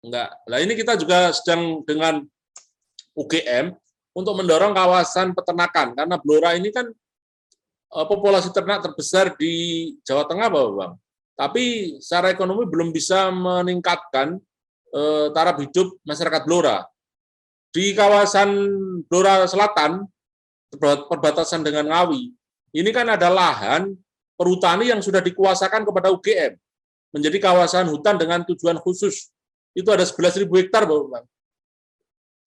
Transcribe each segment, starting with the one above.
Enggak. Nah ini kita juga sedang dengan UGM untuk mendorong kawasan peternakan, karena Blora ini kan populasi ternak terbesar di Jawa Tengah, Bapak Bang. Tapi secara ekonomi belum bisa meningkatkan taraf hidup masyarakat Blora. Di kawasan Blora Selatan, perbatasan dengan Ngawi, ini kan ada lahan perhutani yang sudah dikuasakan kepada UGM, menjadi kawasan hutan dengan tujuan khusus. Itu ada 11.000 hektar, Bapak Bang.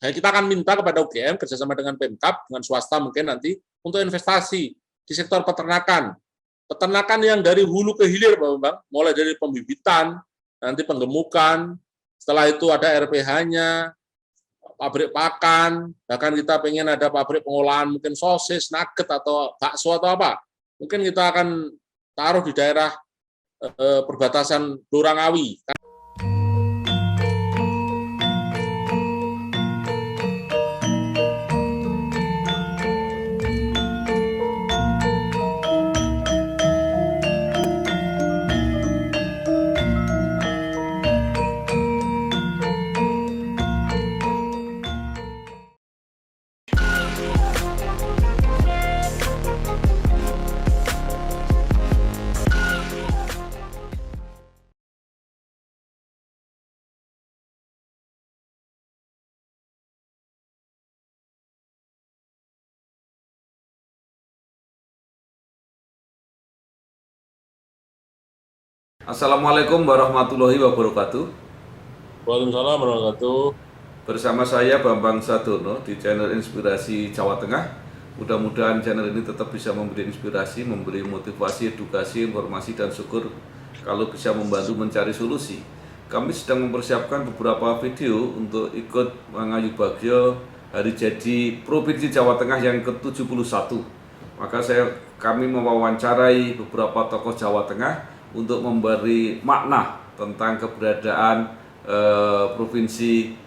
Nah, kita akan minta kepada UGM kerjasama dengan Pemkab, dengan swasta mungkin nanti, untuk investasi di sektor peternakan. Peternakan yang dari hulu ke hilir, Bapak Bang, mulai dari pembibitan, nanti penggemukan, setelah itu ada RPH-nya, pabrik pakan, bahkan kita pengen ada pabrik pengolahan mungkin sosis, nugget, atau bakso atau apa. Mungkin kita akan taruh di daerah perbatasan Blora Ngawi. Assalamualaikum warahmatullahi wabarakatuh. Waalaikumsalam warahmatullahi wabarakatuh. Bersama saya Bambang Sadono di channel Inspirasi Jawa Tengah. Mudah-mudahan channel ini tetap bisa memberi inspirasi, memberi motivasi, edukasi, informasi, dan syukur kalau bisa membantu mencari solusi. Kami sedang mempersiapkan beberapa video untuk ikut mengayu bagyo hari jadi Provinsi Jawa Tengah yang ke-71. Maka kami mewawancarai beberapa tokoh Jawa Tengah untuk memberi makna tentang keberadaan Provinsi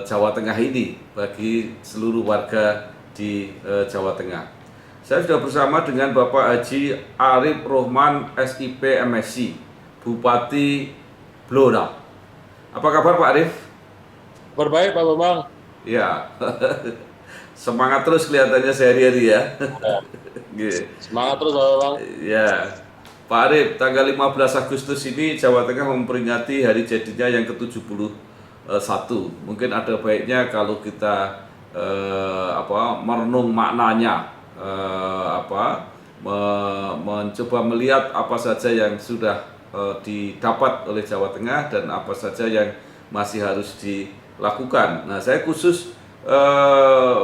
Jawa Tengah ini bagi seluruh warga di Jawa Tengah. Saya sudah bersama dengan Bapak Haji Arif Rohman SIP MSc, Bupati Blora. Apa kabar Pak Arif? Kabar baik, Pak Bambang. Ya, semangat terus kelihatannya sehari-hari ya. Semangat terus, Pak Bambang. Ya, Pak Arif, tanggal 15 Agustus ini Jawa Tengah memperingati hari jadinya yang ke-71. Mungkin ada baiknya kalau kita merenung maknanya, mencoba melihat apa saja yang sudah didapat oleh Jawa Tengah dan apa saja yang masih harus dilakukan. Nah, saya khusus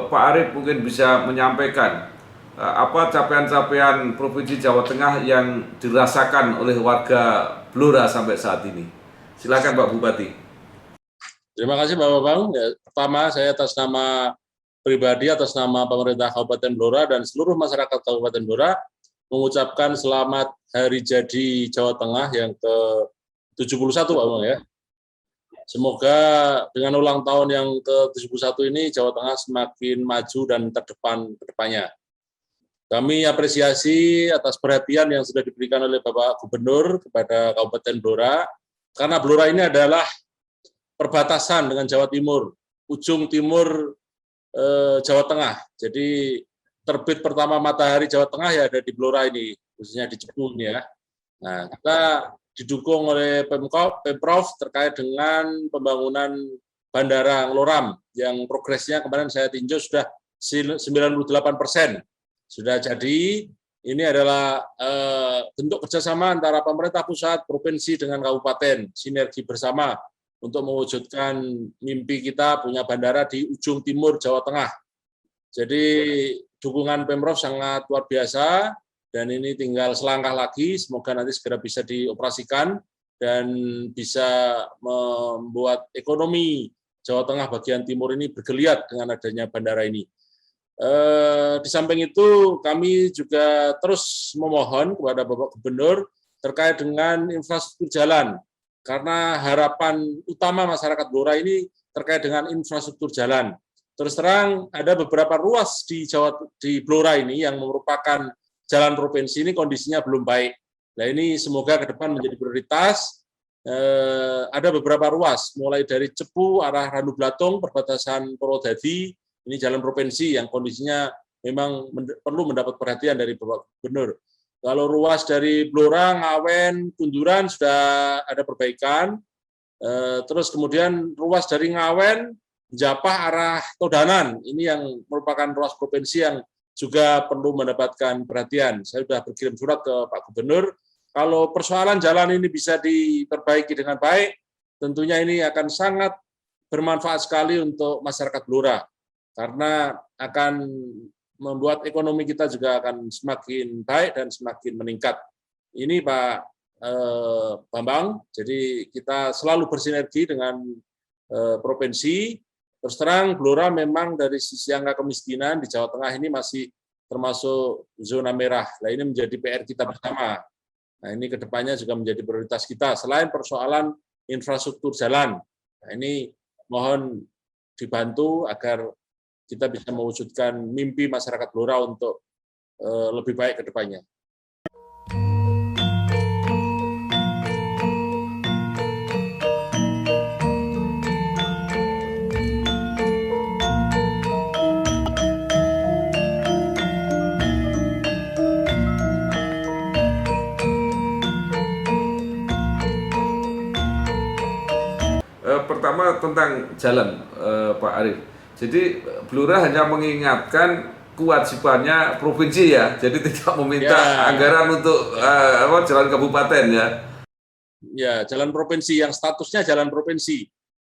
Pak Arif mungkin bisa menyampaikan apa capaian-capaian Provinsi Jawa Tengah yang dirasakan oleh warga Blora sampai saat ini. Silakan Pak Bupati. Terima kasih Pak Bambang. Ya, pertama saya atas nama pribadi, atas nama pemerintah Kabupaten Blora dan seluruh masyarakat Kabupaten Blora mengucapkan selamat hari jadi Jawa Tengah yang ke-71 Pak Bambang ya. Semoga dengan ulang tahun yang ke-71 ini Jawa Tengah semakin maju dan terdepan ke depannya. Kami apresiasi atas perhatian yang sudah diberikan oleh Bapak Gubernur kepada Kabupaten Blora, karena Blora ini adalah perbatasan dengan Jawa Timur, ujung timur Jawa Tengah. Jadi terbit pertama matahari Jawa Tengah ya ada di Blora ini, khususnya di Cepu ini ya. Nah, kita didukung oleh Pemprov terkait dengan pembangunan Bandara Ngloram yang progresnya kemarin saya tinjau sudah 98%. Sudah jadi, ini adalah bentuk kerjasama antara pemerintah pusat, provinsi dengan kabupaten, sinergi bersama untuk mewujudkan mimpi kita punya bandara di ujung timur Jawa Tengah. Jadi dukungan Pemprov sangat luar biasa, dan ini tinggal selangkah lagi, semoga nanti segera bisa dioperasikan dan bisa membuat ekonomi Jawa Tengah bagian timur ini bergeliat dengan adanya bandara ini. Di samping itu kami juga terus memohon kepada Bapak Gubernur terkait dengan infrastruktur jalan, karena harapan utama masyarakat Blora ini terkait dengan infrastruktur jalan. Terus terang ada beberapa ruas di Blora ini yang merupakan jalan provinsi ini kondisinya belum baik. Nah ini semoga ke depan menjadi prioritas ada beberapa ruas, mulai dari Cepu arah Ranu Blatung, perbatasan Purwodadi, ini jalan provinsi yang kondisinya memang perlu mendapat perhatian dari Bapak Gubernur. Kalau ruas dari Blora, Ngawen, Kunduran sudah ada perbaikan. Terus kemudian ruas dari Ngawen, Japah arah Todanan, ini yang merupakan ruas provinsi yang juga perlu mendapatkan perhatian. Saya sudah berkirim surat ke Pak Gubernur. Kalau persoalan jalan ini bisa diperbaiki dengan baik, tentunya ini akan sangat bermanfaat sekali untuk masyarakat Blora, karena akan membuat ekonomi kita juga akan semakin baik dan semakin meningkat. Ini Pak Bambang, jadi kita selalu bersinergi dengan provinsi. Terus terang, Blora memang dari sisi angka kemiskinan di Jawa Tengah ini masih termasuk zona merah. Nah, ini menjadi PR kita bersama. Nah, ini kedepannya juga menjadi prioritas kita. Selain persoalan infrastruktur jalan, nah, ini mohon dibantu agar kita bisa mewujudkan mimpi masyarakat Blora untuk lebih baik kedepannya. Pertama tentang jalan, Pak Arief. Jadi Blora hanya mengingatkan kewajibannya provinsi ya, jadi tidak meminta anggaran untuk jalan kabupaten ya. Ya, jalan provinsi yang statusnya jalan provinsi.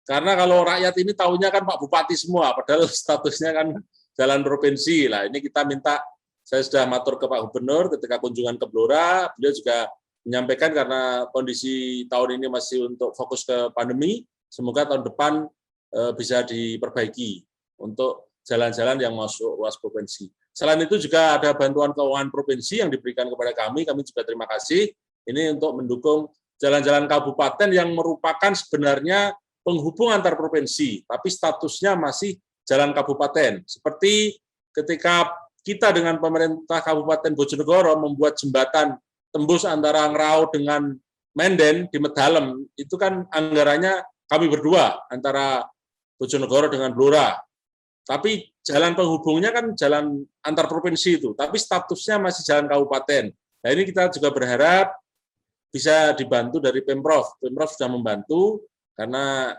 Karena kalau rakyat ini tahunya kan Pak Bupati semua, padahal statusnya kan jalan provinsi. Lah, ini kita minta, saya sudah matur ke Pak Gubernur ketika kunjungan ke Blora, beliau juga menyampaikan karena kondisi tahun ini masih untuk fokus ke pandemi, semoga tahun depan bisa diperbaiki untuk jalan-jalan yang masuk ruas provinsi. Selain itu juga ada bantuan keuangan provinsi yang diberikan kepada kami juga terima kasih. Ini untuk mendukung jalan-jalan kabupaten yang merupakan sebenarnya penghubung antar provinsi, tapi statusnya masih jalan kabupaten. Seperti ketika kita dengan pemerintah Kabupaten Bojonegoro membuat jembatan tembus antara Ngrau dengan Menden di Medalem, itu kan anggarannya kami berdua antara Bojonegoro dengan Blora. Tapi jalan penghubungnya kan jalan antar provinsi itu, tapi statusnya masih jalan kabupaten. Nah, ini kita juga berharap bisa dibantu dari Pemprov. Pemprov sudah membantu karena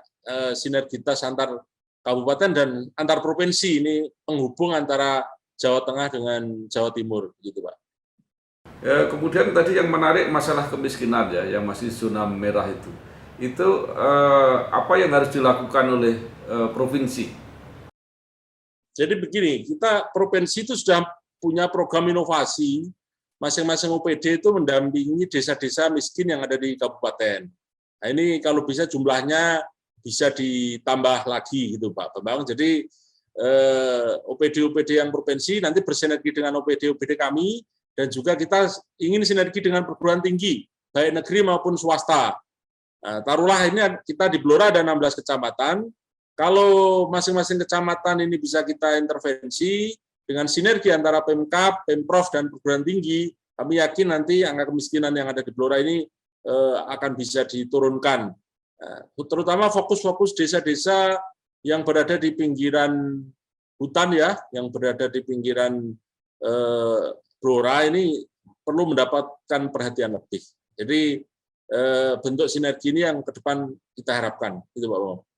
sinergitas antar kabupaten dan antar provinsi ini penghubung antara Jawa Tengah dengan Jawa Timur, gitu Pak. Ya, kemudian tadi yang menarik masalah kemiskinan ya, yang masih zona merah itu apa yang harus dilakukan oleh provinsi? Jadi begini, kita provinsi itu sudah punya program inovasi, masing-masing OPD itu mendampingi desa-desa miskin yang ada di kabupaten. Nah, ini kalau bisa jumlahnya bisa ditambah lagi gitu Pak Bambang. Jadi OPD-OPD yang provinsi nanti bersinergi dengan OPD-OPD kami, dan juga kita ingin sinergi dengan perguruan tinggi, baik negeri maupun swasta. Nah, taruhlah ini kita di Blora ada 16 kecamatan, kalau masing-masing kecamatan ini bisa kita intervensi dengan sinergi antara Pemkab, Pemprov, dan perguruan tinggi, kami yakin nanti angka kemiskinan yang ada di Blora ini akan bisa diturunkan. Terutama fokus-fokus desa-desa yang berada di pinggiran hutan ya, yang berada di pinggiran Blora ini perlu mendapatkan perhatian lebih. Jadi bentuk sinergi ini yang ke depan kita harapkan, itu Pak Bambang.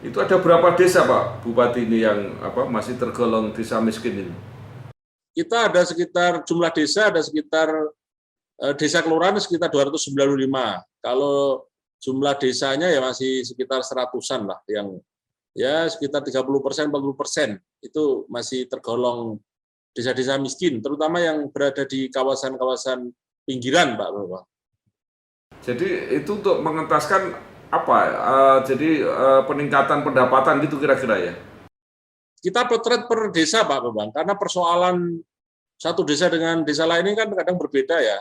Itu ada berapa desa Pak Bupati ini yang masih tergolong desa miskin ini? Kita ada sekitar jumlah desa ada sekitar desa kelurahan sekitar 295. Kalau jumlah desanya ya masih sekitar 100-an lah, yang ya sekitar 30%, 40% itu masih tergolong desa-desa miskin, terutama yang berada di kawasan-kawasan pinggiran, Pak Bapak. Jadi itu untuk mengentaskan apa? Jadi peningkatan pendapatan gitu kira-kira ya? Kita potret per desa, Pak Bambang, karena persoalan satu desa dengan desa lain ini kan kadang berbeda ya.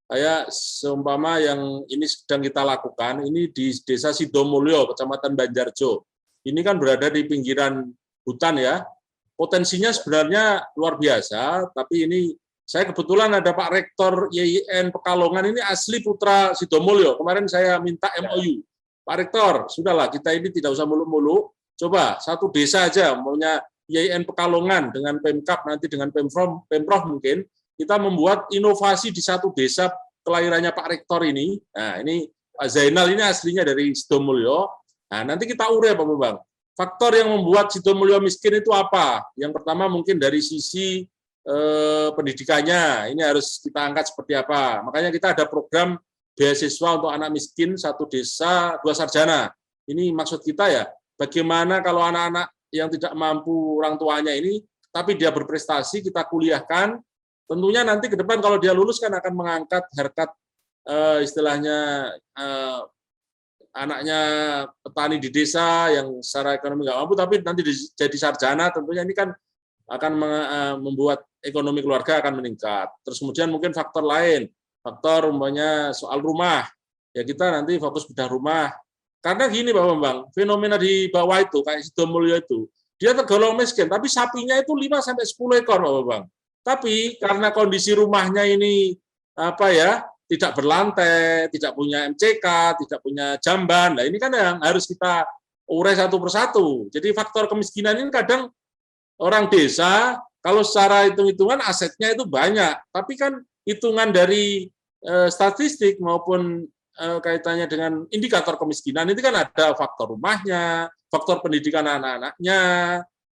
Kayak seumpama yang ini sedang kita lakukan, ini di Desa Sidomulyo, Kecamatan Banjarjo. Ini kan berada di pinggiran hutan ya. Potensinya sebenarnya luar biasa, tapi ini saya kebetulan ada Pak Rektor YIN Pekalongan, ini asli putra Sidomulyo. Kemarin saya minta MOU. Pak Rektor, sudahlah kita ini tidak usah muluk-muluk, coba satu desa aja, maunya YIN Pekalongan dengan Pemkab, nanti dengan Pemprov mungkin, kita membuat inovasi di satu desa kelahirannya Pak Rektor ini. Nah, ini Pak Zainal ini aslinya dari Sidomulyo. Nah, nanti kita urai Pak Bambang. Faktor yang membuat Sidomulyo miskin itu apa? Yang pertama mungkin dari sisi pendidikannya. Ini harus kita angkat seperti apa. Makanya kita ada program beasiswa untuk anak miskin satu desa dua sarjana. Ini maksud kita ya, bagaimana kalau anak-anak yang tidak mampu orang tuanya ini, tapi dia berprestasi, kita kuliahkan. Tentunya nanti ke depan kalau dia lulus kan akan mengangkat harkat istilahnya anaknya petani di desa yang secara ekonomi nggak mampu, tapi nanti jadi sarjana, tentunya ini kan akan membuat ekonomi keluarga akan meningkat. Terus kemudian mungkin faktor lain, faktor umpamanya soal rumah, ya kita nanti fokus bedah rumah. Karena gini Pak Bambang, fenomena di bawah itu, kayak Sidomulyo itu, dia tergolong miskin, tapi sapinya itu 5-10 ekor Pak Bambang. Tapi karena kondisi rumahnya ini tidak berlantai, tidak punya MCK, tidak punya jamban. Nah, ini kan yang harus kita urai satu persatu. Jadi faktor kemiskinan ini kadang orang desa kalau secara hitung-hitungan asetnya itu banyak, tapi kan hitungan dari statistik maupun kaitannya dengan indikator kemiskinan itu kan ada faktor rumahnya, faktor pendidikan anak-anaknya,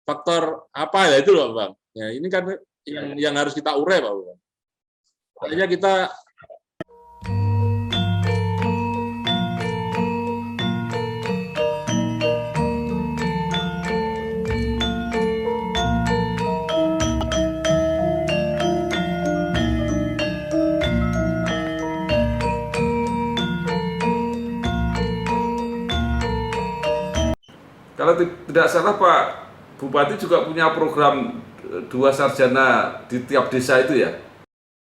faktor apa ya itu loh Bang. Ya, ini kan yang harus kita urai Pak Bambang. Makanya kita Kalau tidak salah Pak Bupati juga punya program 2 sarjana di tiap desa itu ya?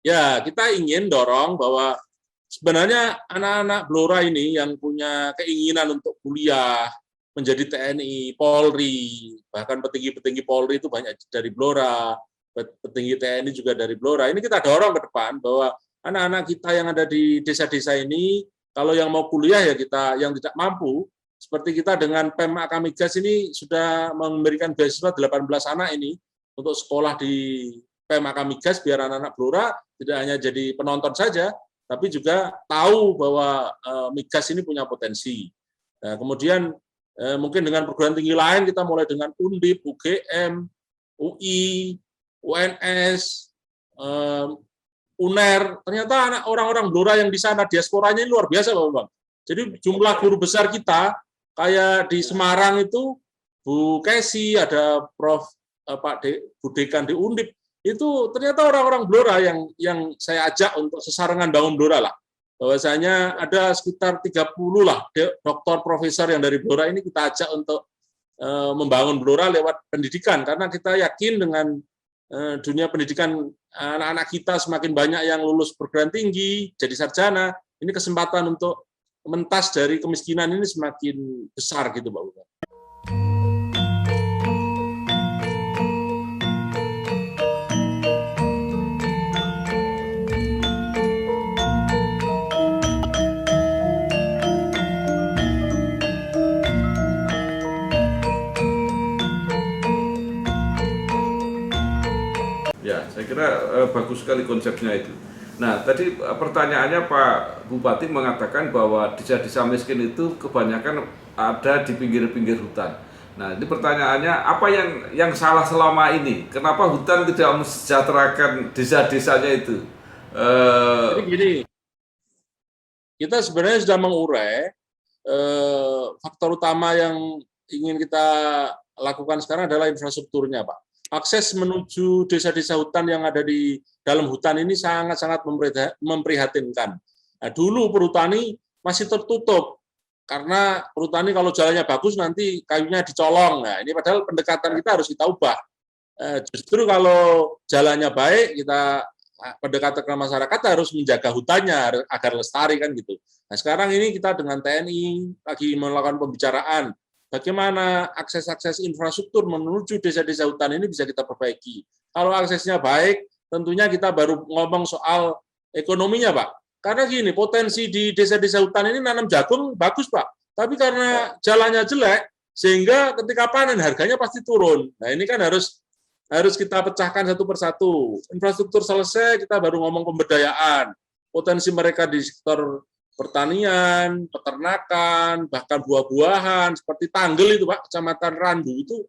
Ya, kita ingin dorong bahwa sebenarnya anak-anak Blora ini yang punya keinginan untuk kuliah, menjadi TNI, Polri, bahkan petinggi-petinggi Polri itu banyak dari Blora, petinggi TNI juga dari Blora. Ini kita dorong ke depan bahwa anak-anak kita yang ada di desa-desa ini, kalau yang mau kuliah ya kita, yang tidak mampu, seperti kita dengan Pem Akamigas ini sudah memberikan beasiswa 18 anak ini untuk sekolah di Pem Akamigas biar anak-anak Blora tidak hanya jadi penonton saja, tapi juga tahu bahwa migas ini punya potensi. Nah, kemudian mungkin dengan perguruan tinggi lain kita mulai dengan Undip, UGM, UI, UNS, UNER. Ternyata anak orang-orang Blora yang di sana diasporanya ini luar biasa, Pak Bambang. Jadi jumlah guru besar kita kayak di Semarang itu Bu Kesi, ada Prof Pak Bu Dekan di Undip, itu ternyata orang-orang Blora yang saya ajak untuk sesarengan bangun Blora lah. Bahwasanya ada sekitar 30 lah doktor profesor yang dari Blora ini kita ajak untuk membangun Blora lewat pendidikan, karena kita yakin dengan dunia pendidikan anak-anak kita semakin banyak yang lulus perguruan tinggi, jadi sarjana, ini kesempatan untuk mentas dari kemiskinan ini semakin besar gitu Pak Bupati. Ya, saya kira bagus sekali konsepnya itu. Nah, tadi pertanyaannya Pak Bupati mengatakan bahwa desa-desa miskin itu kebanyakan ada di pinggir-pinggir hutan. Nah, ini pertanyaannya, apa yang salah selama ini? Kenapa hutan tidak mensejahterakan desa-desanya itu? Jadi gini, kita sebenarnya sudah mengurai faktor utama yang ingin kita lakukan sekarang adalah infrastrukturnya, Pak. Akses menuju desa-desa hutan yang ada di dalam hutan ini sangat-sangat memprihatinkan. Nah, dulu perhutani masih tertutup, karena perhutani kalau jalannya bagus nanti kayunya dicolong. Nah, ini padahal pendekatan kita harus kita ubah. Justru kalau jalannya baik, kita pendekatan ke masyarakat harus menjaga hutannya agar lestari kan gitu. Nah sekarang ini kita dengan TNI lagi melakukan pembicaraan bagaimana akses-akses infrastruktur menuju desa-desa hutan ini bisa kita perbaiki. Kalau aksesnya baik, tentunya kita baru ngomong soal ekonominya, Pak. Karena gini, potensi di desa-desa hutan ini nanam jagung bagus, Pak. Tapi karena jalannya jelek, sehingga ketika panen harganya pasti turun. Nah ini kan harus kita pecahkan satu persatu. Infrastruktur selesai, kita baru ngomong pemberdayaan. Potensi mereka di sektor pertanian, peternakan, bahkan buah-buahan, seperti Tanggel itu Pak, Kecamatan Randu itu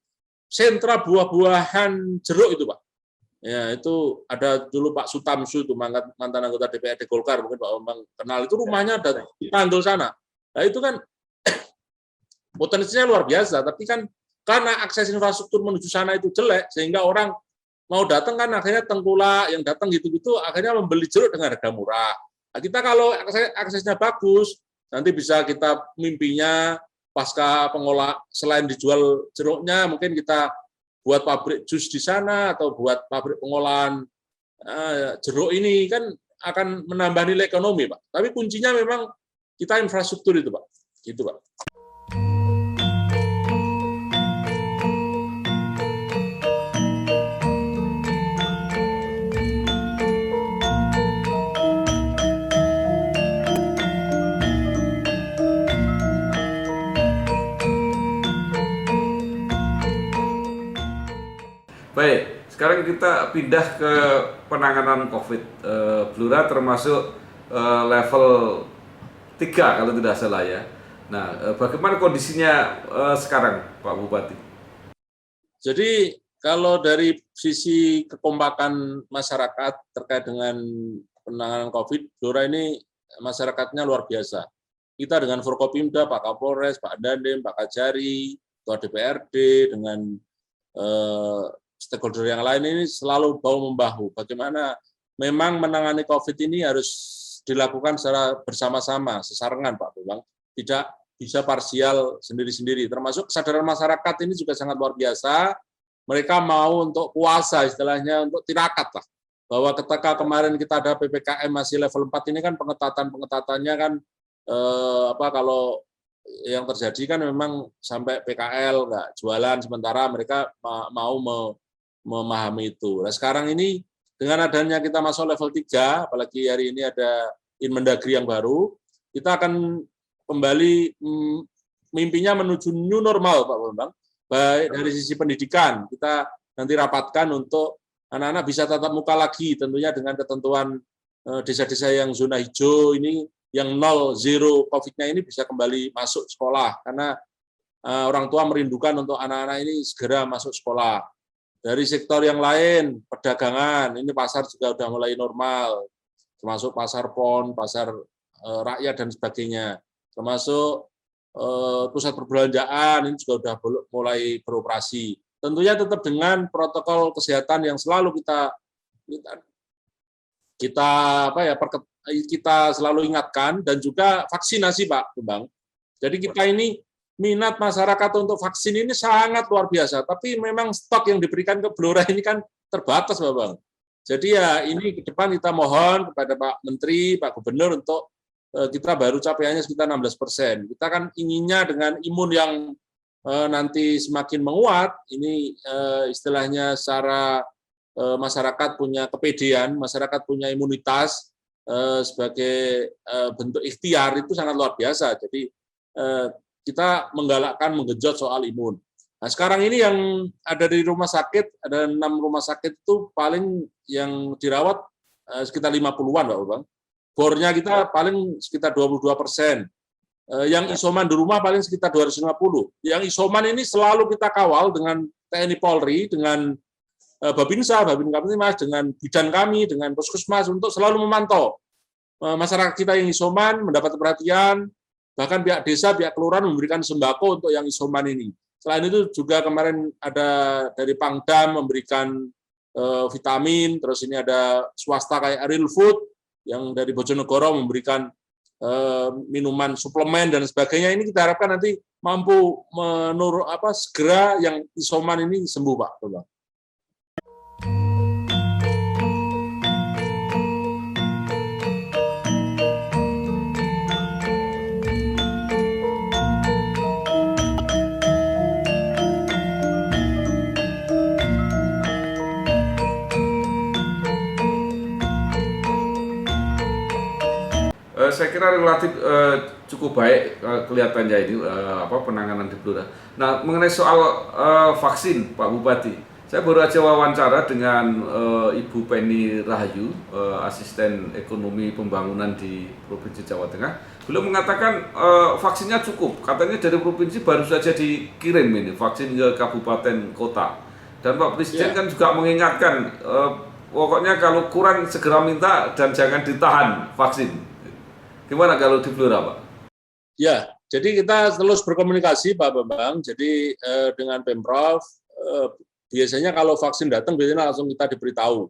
sentra buah-buahan jeruk itu Pak. Ya itu ada dulu Pak Sutamsu itu mantan anggota DPRD Golkar, mungkin Pak Bambang kenal, itu rumahnya ada di Tanggel sana. Nah itu kan potensinya luar biasa, tapi kan karena akses infrastruktur menuju sana itu jelek, sehingga orang mau datang kan akhirnya tengkulak, yang datang gitu-gitu akhirnya membeli jeruk dengan harga murah. Nah, kita kalau aksesnya bagus, nanti bisa kita mimpinya pasca pengolah, selain dijual jeruknya, mungkin kita buat pabrik jus di sana, atau buat pabrik pengolahan jeruk ini, kan akan menambah nilai ekonomi, Pak. Tapi kuncinya memang kita infrastruktur itu, Pak. Gitu, Pak. Baik, sekarang kita pindah ke penanganan COVID. Blora termasuk level 3 kalau tidak salah ya. Nah, bagaimana kondisinya sekarang, Pak Bupati? Jadi kalau dari sisi kekompakan masyarakat terkait dengan penanganan COVID, Blora ini masyarakatnya luar biasa. Kita dengan Forkopimda, Pak Kapolres, Pak Dandim, Pak Kajari, Ketua DPRD, dengan stakeholder yang lain ini selalu bahu-membahu. Bagaimana memang menangani COVID ini harus dilakukan secara bersama-sama, sesarengan Pak Bambang. Tidak bisa parsial sendiri-sendiri. Termasuk kesadaran masyarakat ini juga sangat luar biasa. Mereka mau untuk puasa, istilahnya untuk tirakat lah. Bahwa ketika kemarin kita ada PPKM masih level 4 ini kan pengetatannya kan kalau yang terjadi kan memang sampai PKL nggak jualan, sementara mereka mau memahami itu. Nah, sekarang ini dengan adanya kita masuk level 3, apalagi hari ini ada Inmendagri yang baru, kita akan kembali mimpinya menuju new normal, Pak Bambang. Baik dari sisi pendidikan, kita nanti rapatkan untuk anak-anak bisa tatap muka lagi, tentunya dengan ketentuan desa-desa yang zona hijau ini, yang 0 COVID-nya ini bisa kembali masuk sekolah, karena orang tua merindukan untuk anak-anak ini segera masuk sekolah. Dari sektor yang lain, perdagangan, ini pasar juga sudah mulai normal, termasuk pasar PON, pasar rakyat dan sebagainya, termasuk pusat perbelanjaan ini juga sudah mulai beroperasi. Tentunya tetap dengan protokol kesehatan yang selalu kita selalu ingatkan, dan juga vaksinasi Pak Bambang. Jadi kita ini minat masyarakat untuk vaksin ini sangat luar biasa, tapi memang stok yang diberikan ke Blora ini kan terbatas, Bang. Jadi ya ini ke depan kita mohon kepada Pak Menteri, Pak Gubernur untuk kita baru capaiannya sekitar 16%. Kita kan inginnya dengan imun yang nanti semakin menguat, ini istilahnya secara masyarakat punya kepedean, masyarakat punya imunitas sebagai bentuk ikhtiar itu sangat luar biasa. Jadi kita menggalakkan, menggenjot soal imun. Nah, sekarang ini yang ada di rumah sakit, ada 6 rumah sakit itu paling yang dirawat sekitar 50-an, Pak Bang. Bornya kita paling sekitar 22%. Yang isoman di rumah paling sekitar 250. Yang isoman ini selalu kita kawal dengan TNI Polri, dengan Babinsa, Babin Kaptimas, dengan bidan kami, dengan Puskesmas untuk selalu memantau masyarakat kita yang isoman, mendapat perhatian. Bahkan pihak desa, pihak kelurahan memberikan sembako untuk yang isoman ini. Selain itu juga kemarin ada dari Pangdam memberikan vitamin, terus ini ada swasta kayak Real Food yang dari Bojonegoro memberikan minuman suplemen dan sebagainya. Ini kita harapkan nanti mampu segera yang isoman ini sembuh, Pak. Saya kira relatif cukup baik kelihatannya ini penanganan di Blora. Nah, mengenai soal vaksin, Pak Bupati, saya baru aja wawancara dengan Ibu Penny Rahayu, asisten ekonomi pembangunan di Provinsi Jawa Tengah. Beliau mengatakan vaksinnya cukup, katanya dari provinsi baru saja dikirim ini vaksin ke kabupaten kota. Dan Pak Presiden kan juga mengingatkan, pokoknya kalau kurang segera minta dan jangan ditahan vaksin. Gimana kalau di Blora, Pak? Ya, jadi kita terus berkomunikasi, Pak Bambang. Jadi dengan Pemprov, biasanya kalau vaksin datang, biasanya langsung kita diberitahu.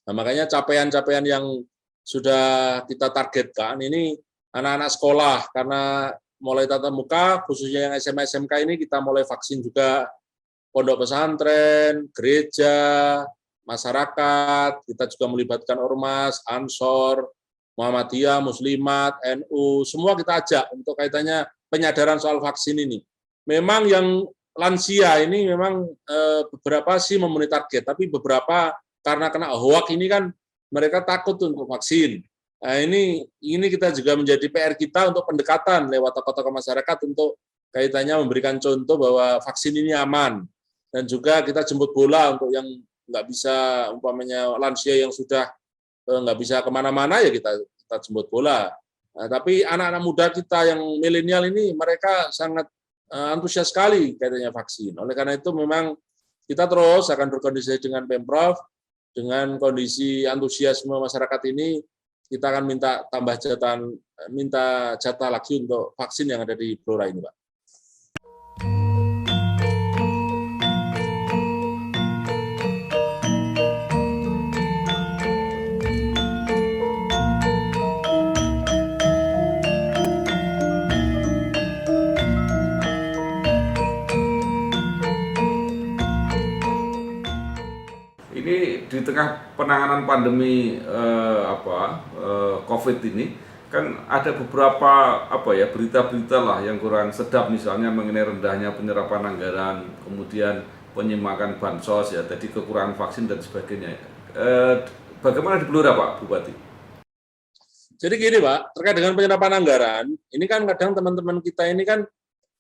Nah, makanya capaian-capaian yang sudah kita targetkan ini anak-anak sekolah, karena mulai tatap muka, khususnya yang SMA SMK ini kita mulai vaksin juga pondok pesantren, gereja, masyarakat, kita juga melibatkan ormas, Ansor, Muhammadiyah, Muslimat, NU, semua kita ajak untuk kaitannya penyadaran soal vaksin ini. Memang yang lansia ini memang beberapa sih memenuhi target, tapi beberapa karena kena hoak ini kan mereka takut untuk vaksin. Nah, ini kita juga menjadi PR kita untuk pendekatan lewat tokoh-tokoh masyarakat untuk kaitannya memberikan contoh bahwa vaksin ini aman. Dan juga kita jemput bola untuk yang nggak bisa, umpamanya lansia yang sudah nggak bisa kemana-mana, ya kita jemput bola. Nah, tapi anak-anak muda kita yang milenial ini mereka sangat antusias sekali kaitannya vaksin. Oleh karena itu memang kita terus akan berkoordinasi dengan Pemprov, dengan kondisi antusiasme masyarakat ini, kita akan minta jatah lagi untuk vaksin yang ada di Blora ini, Pak. Ini di tengah penanganan pandemi COVID ini kan ada beberapa berita-berita lah yang kurang sedap, misalnya mengenai rendahnya penyerapan anggaran, kemudian penyemakan bansos ya, tadi kekurangan vaksin dan sebagainya. Bagaimana di Blora, Pak Bupati? Jadi gini, Pak, terkait dengan penyerapan anggaran, ini kan kadang teman-teman kita ini kan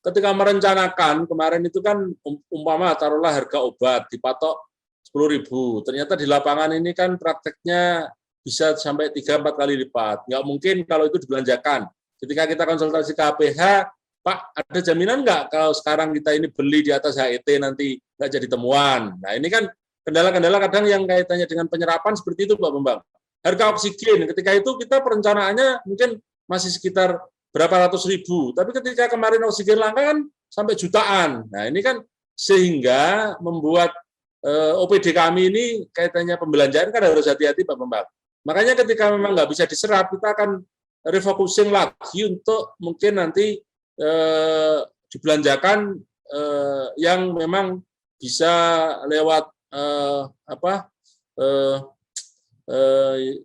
ketika merencanakan kemarin itu kan umpama taruhlah harga obat dipatok 10.000, ternyata di lapangan ini kan prakteknya bisa sampai 3-4 kali lipat. Nggak mungkin kalau itu dibelanjakan. Ketika kita konsultasi ke APH, Pak, ada jaminan nggak kalau sekarang kita ini beli di atas HET nanti nggak jadi temuan? Nah, ini kan kendala-kendala kadang yang kaitannya dengan penyerapan seperti itu, Pak Bambang. Harga oksigen, ketika itu kita perencanaannya mungkin masih sekitar berapa ratus ribu, tapi ketika kemarin oksigen langka kan sampai jutaan. Nah, ini kan sehingga membuat OPD kami ini kaitannya pembelanjaan kan harus hati-hati, Pak Bambang. Makanya ketika memang nggak bisa diserap, kita akan refocusing lagi untuk mungkin nanti dibelanjakan yang memang bisa lewat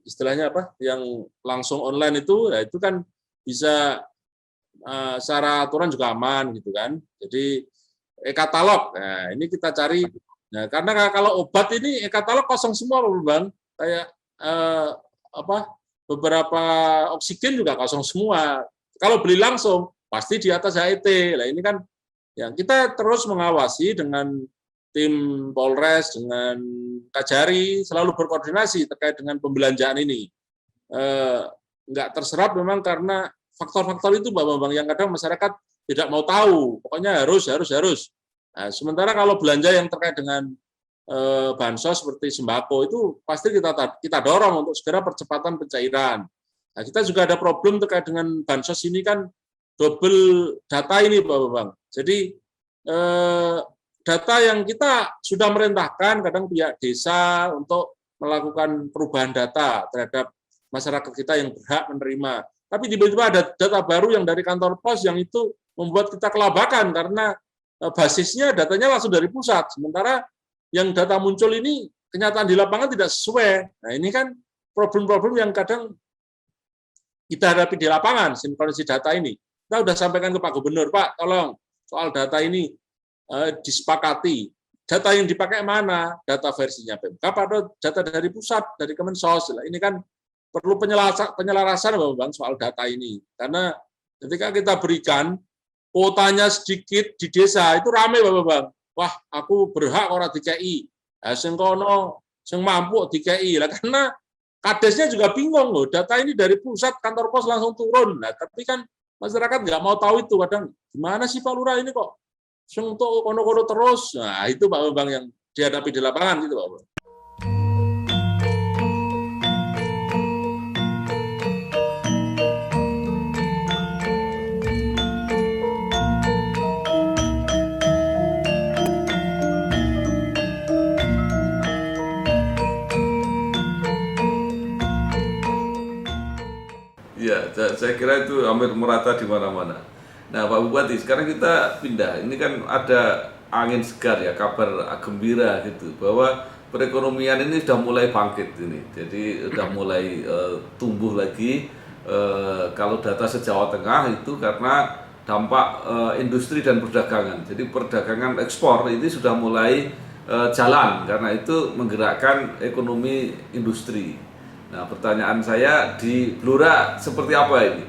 istilahnya apa, yang langsung online itu, ya itu kan bisa secara aturan juga aman gitu kan. Jadi e-katalog, nah ini kita cari. Nah, karena kalau obat ini e-katalog kosong semua, Bang. Kayak beberapa oksigen juga kosong semua. Kalau beli langsung pasti di atas HET. Nah, ini kan yang kita terus mengawasi dengan tim Polres, dengan Kajari, selalu berkoordinasi terkait dengan pembelanjaan ini. Nggak terserap memang karena faktor-faktor itu, Pak Bambang, yang kadang masyarakat tidak mau tahu. Pokoknya harus. Nah, sementara kalau belanja yang terkait dengan bansos seperti sembako itu pasti kita dorong untuk segera percepatan pencairan. Nah, kita juga ada problem terkait dengan bansos ini kan double data ini, Pak Bambang. Jadi data yang kita sudah merintahkan kadang pihak desa untuk melakukan perubahan data terhadap masyarakat kita yang berhak menerima. Tapi tiba-tiba ada data baru yang dari kantor pos yang itu membuat kita kelabakan karena basisnya datanya langsung dari pusat. Sementara yang data muncul ini kenyataan di lapangan tidak sesuai. Nah, ini kan problem-problem yang kadang kita hadapi di lapangan, sinkronisasi data ini. Kita sudah sampaikan ke Pak Gubernur, Pak, tolong soal data ini disepakati. Data yang dipakai mana? Data versinya Pemkab atau data dari pusat, dari Kemensos. Ini kan perlu penyelarasan Bapak Bang soal data ini. Karena ketika kita berikan kuotanya sedikit di desa itu rame Bapak Bang. Wah, aku berhak ora DKI. Sing kono sing mampu DKI. Lah karena kadesnya juga bingung loh. Data ini dari pusat kantor pos langsung turun. Nah, tapi kan masyarakat nggak mau tahu itu kadang. Gimana sih Pak Lurah ini kok sing untuk kono-kono terus. Nah, itu Pak Bang yang dihadapi di lapangan gitu Pak Bang. Ya, saya kira itu hampir merata di mana-mana. Nah, Pak Bupati, sekarang kita pindah. Ini kan ada angin segar ya, kabar gembira gitu, bahwa perekonomian ini sudah mulai bangkit ini. Jadi sudah mulai tumbuh lagi. Kalau data se-Jawa Tengah itu karena dampak industri dan perdagangan. Jadi perdagangan ekspor ini sudah mulai jalan, karena itu menggerakkan ekonomi industri. Nah, pertanyaan saya di Blora seperti apa ini?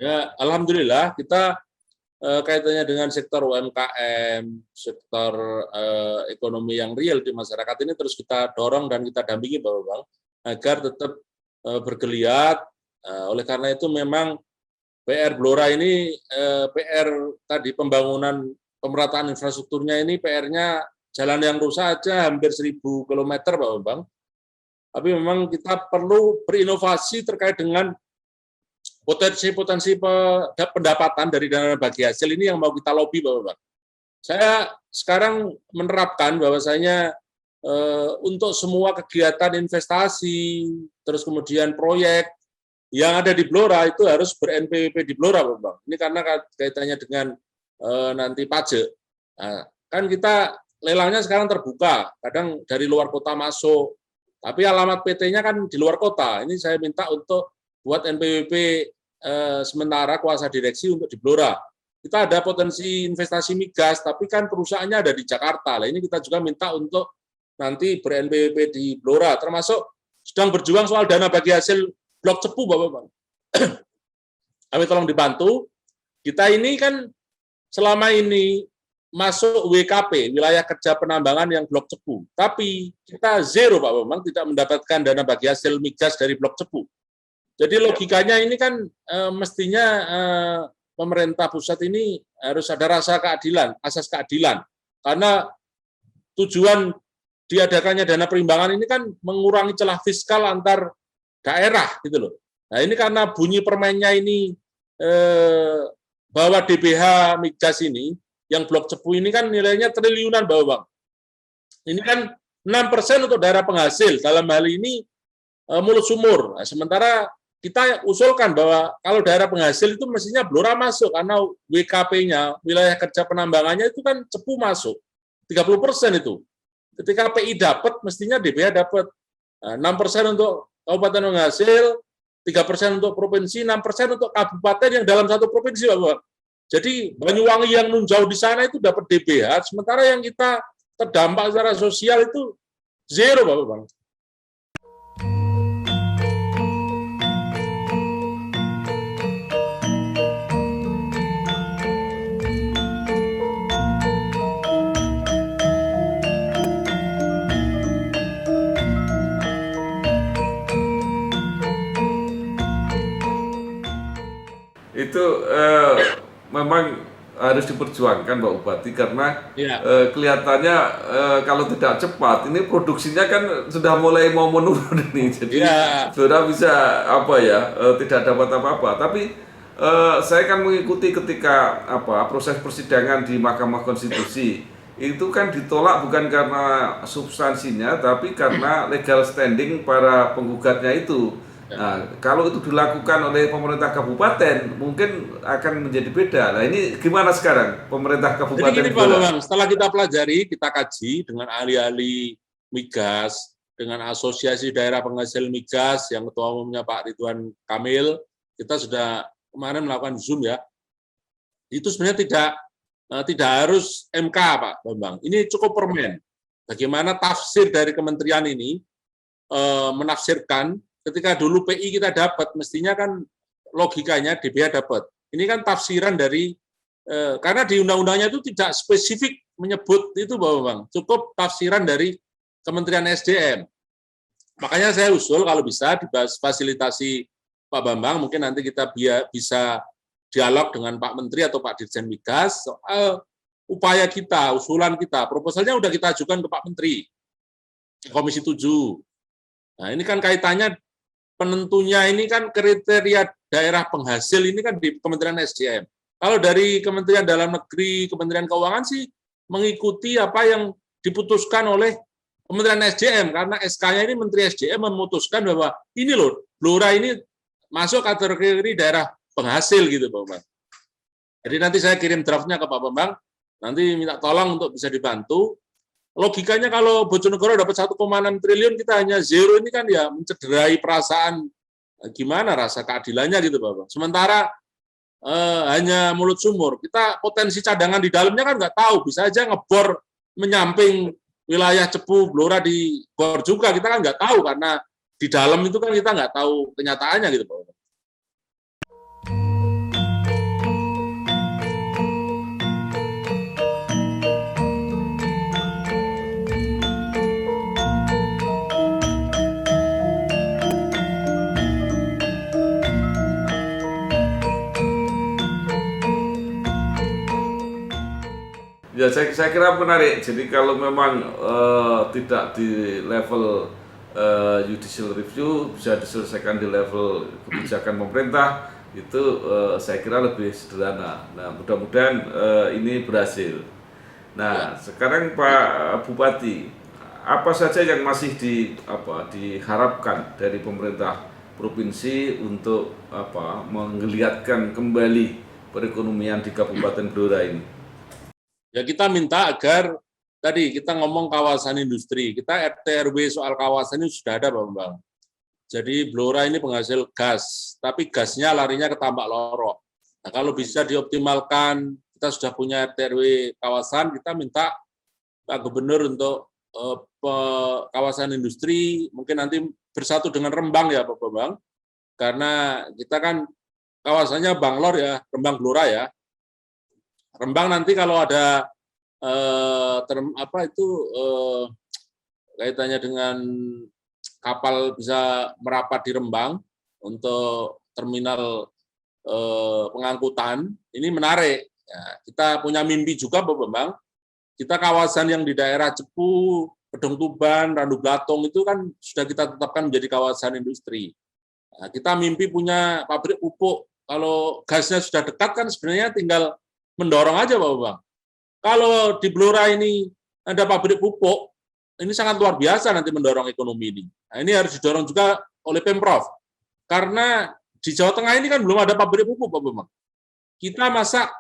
Ya, alhamdulillah kita kaitannya dengan sektor UMKM, sektor ekonomi yang real di masyarakat ini terus kita dorong dan kita dampingi Bapak Bang agar tetap bergeliat. Oleh karena itu memang PR Blora ini PR tadi pembangunan pemerataan infrastrukturnya ini PR-nya jalan yang rusak aja hampir 1.000 km Bapak Bang. Tapi memang kita perlu berinovasi terkait dengan potensi-potensi pendapatan dari dana bagi hasil ini yang mau kita lobby, Bapak. Saya sekarang menerapkan bahwasanya untuk semua kegiatan investasi, terus kemudian proyek yang ada di Blora itu harus ber-NPWP di Blora, Bapak. Ini karena kaitannya dengan nanti pajak. Nah, kan kita lelangnya sekarang terbuka, kadang dari luar kota masuk, tapi alamat PT-nya kan di luar kota. Ini saya minta untuk buat NPWP sementara kuasa direksi untuk di Blora. Kita ada potensi investasi migas, tapi kan perusahaannya ada di Jakarta. Nah, ini kita juga minta untuk nanti ber-NPWP di Blora, termasuk sedang berjuang soal dana bagi hasil blok Cepu, Bapak-Bapak. Kami tolong dibantu. Kita ini kan selama ini masuk WKP, wilayah kerja penambangan yang blok Cepu. Tapi kita zero, Pak Bambang, tidak mendapatkan dana bagi hasil migas dari blok Cepu. Jadi logikanya ini kan mestinya pemerintah pusat ini harus ada rasa keadilan, asas keadilan. Karena tujuan diadakannya dana perimbangan ini kan mengurangi celah fiskal antar daerah, gitu loh. Nah ini karena bunyi permennya ini bahwa DBH migas ini, yang blok Cepu ini kan nilainya triliunan, Bang. Ini kan 6% untuk daerah penghasil, dalam hal ini mulut sumur. Nah, sementara kita usulkan bahwa kalau daerah penghasil itu mestinya Blora masuk, karena WKP-nya, wilayah kerja penambangannya itu kan Cepu masuk, 30% itu. Ketika PI dapat, mestinya DBH dapat 6% untuk kabupaten penghasil, 3% untuk provinsi, 6% untuk kabupaten yang dalam satu provinsi, Bapak. Jadi Banyuwangi yang jauh di sana itu dapat DBH, sementara yang kita terdampak secara sosial itu zero, Bapak Bang. Itu memang harus diperjuangkan, Pak Bupati, karena kelihatannya kalau tidak cepat ini produksinya kan sudah mulai mau menurun ini, jadi sudah bisa tidak dapat apa-apa. Tapi saya kan mengikuti ketika proses persidangan di Mahkamah Konstitusi itu kan ditolak bukan karena substansinya, tapi karena legal standing para penggugatnya itu. Nah, kalau itu dilakukan oleh pemerintah kabupaten, mungkin akan menjadi beda. Nah, ini gimana sekarang pemerintah kabupaten? Jadi gini, Pak Bambang, setelah kita pelajari, kita kaji dengan ahli-ahli migas, dengan asosiasi daerah penghasil migas yang ketua umumnya Pak Ridwan Kamil, kita sudah kemarin melakukan Zoom ya. Itu sebenarnya tidak harus MK, Pak Bambang. Ini cukup permen. Bagaimana tafsir dari kementerian ini menafsirkan ketika dulu PI kita dapat, mestinya kan logikanya DBH dapat. Ini kan tafsiran dari, karena di undang-undangnya itu tidak spesifik menyebut itu, Bang. Cukup tafsiran dari Kementerian SDM. Makanya saya usul kalau bisa dibahas fasilitasi Pak Bambang, mungkin nanti kita bisa dialog dengan Pak Menteri atau Pak Dirjen Migas soal upaya kita, usulan kita, proposalnya udah kita ajukan ke Pak Menteri, Komisi 7. Nah, ini kan kaitannya penentunya ini kan kriteria daerah penghasil ini kan di Kementerian SDM. Kalau dari Kementerian Dalam Negeri, Kementerian Keuangan sih mengikuti apa yang diputuskan oleh Kementerian SDM, karena SK-nya ini Menteri SDM memutuskan bahwa ini loh, Blora ini masuk kategori daerah penghasil gitu, Pak Bambang. Jadi nanti saya kirim draftnya ke Pak Bambang, nanti minta tolong untuk bisa dibantu. Logikanya kalau Bojonegoro dapat 1,6 triliun, kita hanya zero, ini kan ya mencederai perasaan gimana rasa keadilannya gitu, Pak Bambang. Sementara hanya mulut sumur, kita potensi cadangan di dalamnya kan nggak tahu, bisa aja ngebor menyamping wilayah Cepu, Blora di bor juga, kita kan nggak tahu, karena di dalam itu kan kita nggak tahu kenyataannya gitu, Pak. Ya, saya kira menarik. Jadi kalau memang tidak di level judicial review, bisa diselesaikan di level kebijakan pemerintah, itu saya kira lebih sederhana. Nah, mudah-mudahan ini berhasil. Nah, sekarang Pak Bupati, apa saja yang masih diharapkan dari pemerintah provinsi untuk menggeliatkan kembali perekonomian di Kabupaten Blora ini? Ya, kita minta agar tadi kita ngomong kawasan industri, kita RT RW soal kawasan ini sudah ada, Pak Bambang. Jadi Blora ini penghasil gas, tapi gasnya larinya ke Tambak Loro. Nah, kalau bisa dioptimalkan, kita sudah punya RT RW kawasan, kita minta Pak Gubernur untuk kawasan industri, mungkin nanti bersatu dengan Rembang ya, Pak Bambang, karena kita kan kawasannya Banglor ya, Rembang Blora ya. Rembang nanti kalau ada kaitannya dengan kapal bisa merapat di Rembang untuk terminal pengangkutan, ini menarik. Ya, kita punya mimpi juga, Pak Bambang. Kita kawasan yang di daerah Cepu, Pedong Tuban, Randu Blatung itu kan sudah kita tetapkan menjadi kawasan industri. Nah, kita mimpi punya pabrik pupuk. Kalau gasnya sudah dekat kan sebenarnya tinggal mendorong aja, Pak Bambang. Kalau di Blora ini ada pabrik pupuk, ini sangat luar biasa nanti mendorong ekonomi ini. Nah, ini harus didorong juga oleh Pemprov. Karena di Jawa Tengah ini kan belum ada pabrik pupuk, Pak Bambang. Kita masak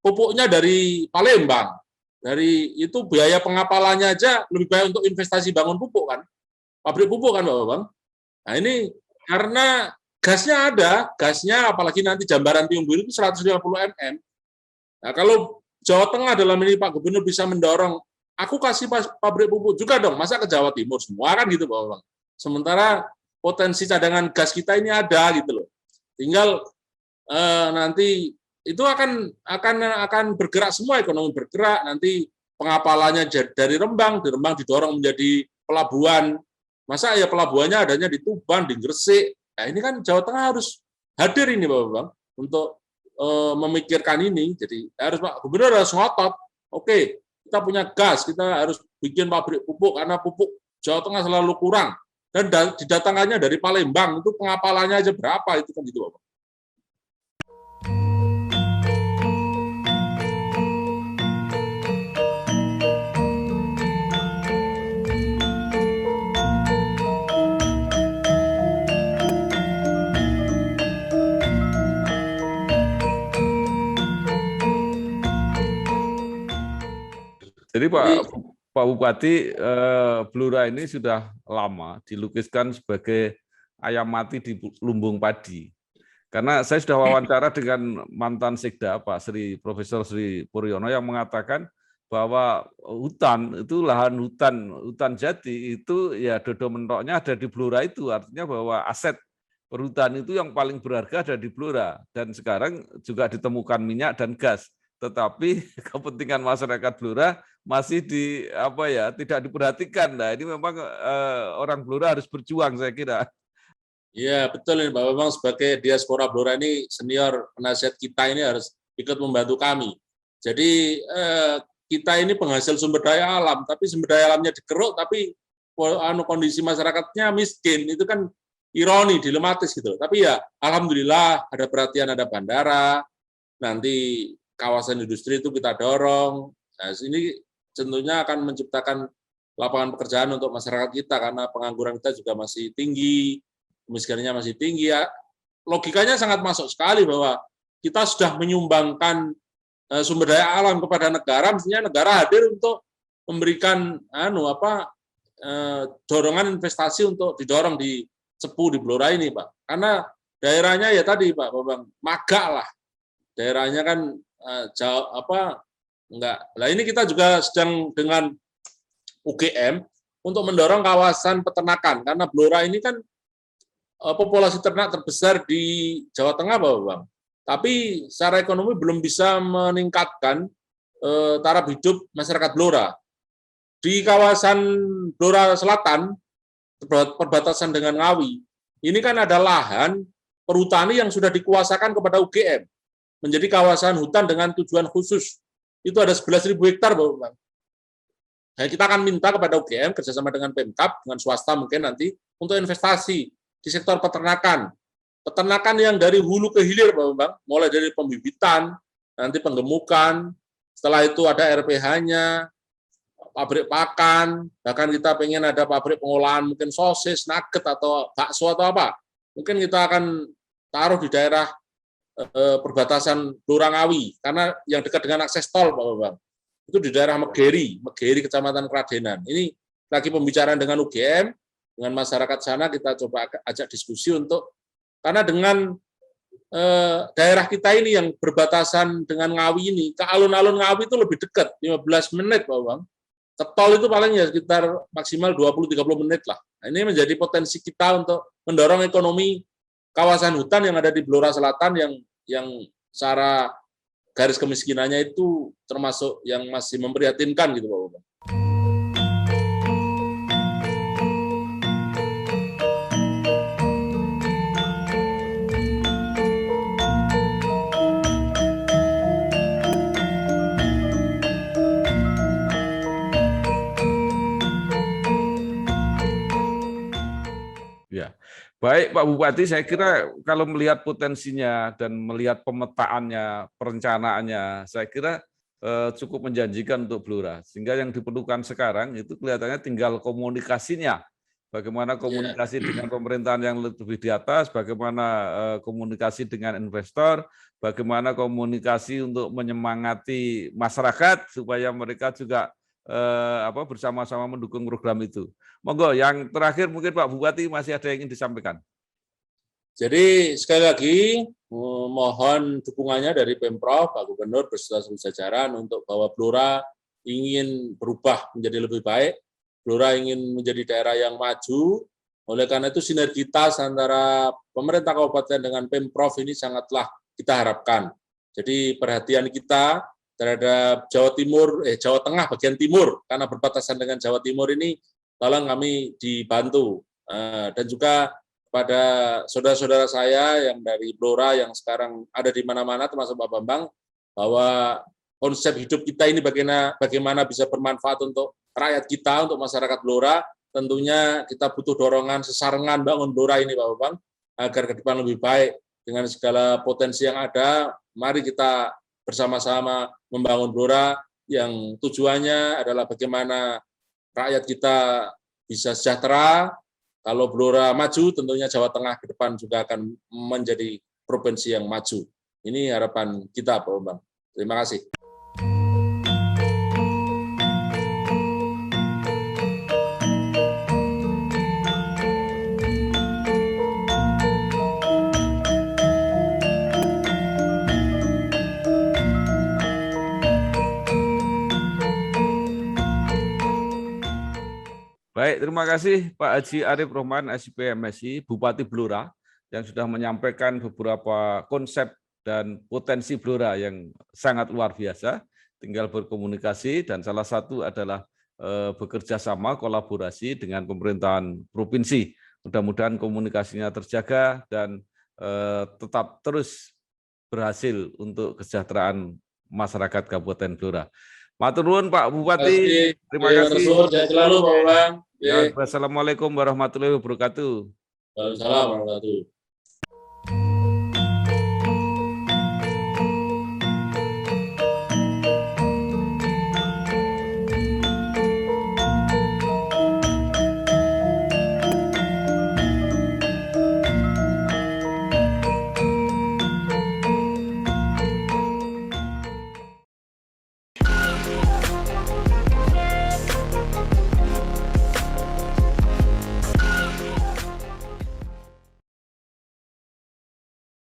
pupuknya dari Palembang. Dari itu biaya pengapalannya aja lebih baik untuk investasi bangun pupuk kan. Pabrik pupuk kan, Pak Bambang. Nah, ini karena gasnya ada, gasnya apalagi nanti Jambaran Tiumbul itu 150 mm. Nah, kalau Jawa Tengah dalam ini Pak Gubernur bisa mendorong, aku kasih pabrik pupuk juga dong, masa ke Jawa Timur semua kan gitu, Pak Bambang. Sementara potensi cadangan gas kita ini ada gitu loh. Tinggal nanti itu akan bergerak semua, ekonomi bergerak, nanti pengapalannya dari Rembang, di Rembang didorong menjadi pelabuhan. Masa ya pelabuhannya adanya di Tuban, di Gresik. Nah, ini kan Jawa Tengah harus hadir ini, Pak Bambang, untuk memikirkan ini. Jadi harus Pak Gubernur harus ngotot. Oke, kita punya gas, kita harus bikin pabrik pupuk karena pupuk Jawa Tengah selalu kurang. Dan didatangkannya dari Palembang, itu pengapalannya aja berapa itu kan gitu, Pak. Jadi Pak Bupati, Blora ini sudah lama dilukiskan sebagai ayam mati di lumbung padi. Karena saya sudah wawancara dengan mantan Sekda Pak Profesor Sri Puryono yang mengatakan bahwa hutan itu lahan hutan jati itu ya dodo mentoknya ada di Blora itu, artinya bahwa aset perhutani itu yang paling berharga ada di Blora, dan sekarang juga ditemukan minyak dan gas, tetapi kepentingan masyarakat Blora masih tidak diperhatikan. Nah, ini memang orang Blora harus berjuang, saya kira. Iya, betul ini Pak Bambang, sebagai diaspora Blora ini senior penasihat kita ini harus ikut membantu kami. Jadi kita ini penghasil sumber daya alam, tapi sumber daya alamnya dikeruk, tapi kondisi masyarakatnya miskin, itu kan ironi, dilematis gitu. Tapi ya, alhamdulillah ada perhatian, ada bandara, nanti kawasan industri itu kita dorong. Nah, ini tentunya akan menciptakan lapangan pekerjaan untuk masyarakat kita, karena pengangguran kita juga masih tinggi, kemiskinannya masih tinggi. Ya, logikanya sangat masuk sekali bahwa kita sudah menyumbangkan sumber daya alam kepada negara, mestinya negara hadir untuk memberikan dorongan investasi untuk didorong di Cepu, di Blora ini, Pak. Karena daerahnya ya tadi Pak Bambang, magak lah. Daerahnya kan enggak. Nah, ini kita juga sedang dengan UGM untuk mendorong kawasan peternakan, karena Blora ini kan populasi ternak terbesar di Jawa Tengah, Pak Bambang. Tapi secara ekonomi belum bisa meningkatkan taraf hidup masyarakat Blora. Di kawasan Blora Selatan, perbatasan dengan Ngawi, ini kan ada lahan perhutani yang sudah dikuasakan kepada UGM, menjadi kawasan hutan dengan tujuan khusus. Itu ada 11.000 hektar, Bapak. Nah, kita akan minta kepada UGM, kerjasama dengan Pemkab, dengan swasta mungkin nanti, untuk investasi di sektor peternakan. Peternakan yang dari hulu ke hilir, Bapak, mulai dari pembibitan, nanti penggemukan, setelah itu ada RPH-nya, pabrik pakan, bahkan kita pengen ada pabrik pengolahan mungkin sosis, nugget, atau bakso atau apa. Mungkin kita akan taruh di daerah perbatasan Blora Ngawi, karena yang dekat dengan akses tol, Pak Bambang. Itu di daerah Megeri, Kecamatan Kradenan. Ini lagi pembicaraan dengan UGM, dengan masyarakat sana, kita coba ajak diskusi untuk, karena dengan daerah kita ini yang berbatasan dengan Ngawi ini, ke alun-alun Ngawi itu lebih dekat, 15 menit, Pak Bang. Ke tol itu paling ya sekitar maksimal 20-30 menit lah. Nah, ini menjadi potensi kita untuk mendorong ekonomi kawasan hutan yang ada di Blora Selatan yang secara garis kemiskinannya itu termasuk yang masih memprihatinkan gitu, Pak Bang. Ya, baik Pak Bupati, saya kira kalau melihat potensinya dan melihat pemetaannya, perencanaannya, saya kira cukup menjanjikan untuk Blora. Sehingga yang diperlukan sekarang itu kelihatannya tinggal komunikasinya. Bagaimana komunikasi dengan pemerintahan yang lebih di atas, bagaimana komunikasi dengan investor, bagaimana komunikasi untuk menyemangati masyarakat supaya mereka juga bersama-sama mendukung program itu. Monggo, yang terakhir mungkin Pak Bupati masih ada yang ingin disampaikan. Jadi sekali lagi mohon dukungannya dari Pemprov, Pak Gubernur beserta seluruh jajaran untuk bahwa Blora ingin berubah menjadi lebih baik. Blora ingin menjadi daerah yang maju. Oleh karena itu sinergitas antara pemerintah kabupaten dengan Pemprov ini sangatlah kita harapkan. Jadi perhatian kita terhadap Jawa Tengah bagian timur, karena berbatasan dengan Jawa Timur ini, tolong kami dibantu. Dan juga pada saudara-saudara saya yang dari Blora yang sekarang ada di mana-mana, termasuk Pak Bambang, bahwa konsep hidup kita ini bagaimana bisa bermanfaat untuk rakyat kita, untuk masyarakat Blora. Tentunya kita butuh dorongan sesarengan bangun Blora ini, Pak Bambang, agar ke depan lebih baik dengan segala potensi yang ada. Mari kita bersama-sama membangun Blora yang tujuannya adalah bagaimana rakyat kita bisa sejahtera. Kalau Blora maju, tentunya Jawa Tengah ke depan juga akan menjadi provinsi yang maju. Ini harapan kita, Pak Bambang. Terima kasih. Baik, terima kasih Pak Haji Arif Rohman, SIP MSI, Bupati Blora, yang sudah menyampaikan beberapa konsep dan potensi Blora yang sangat luar biasa. Tinggal berkomunikasi, dan salah satu adalah bekerja sama, kolaborasi dengan pemerintahan provinsi. Mudah-mudahan komunikasinya terjaga dan tetap terus berhasil untuk kesejahteraan masyarakat Kabupaten Blora. Matur nuwun Pak Bupati. Terima kasih. Sehat selalu Pak Bambang. Ya, wassalamualaikum warahmatullahi wabarakatuh. Waalaikumsalam warahmatullahi wabarakatuh.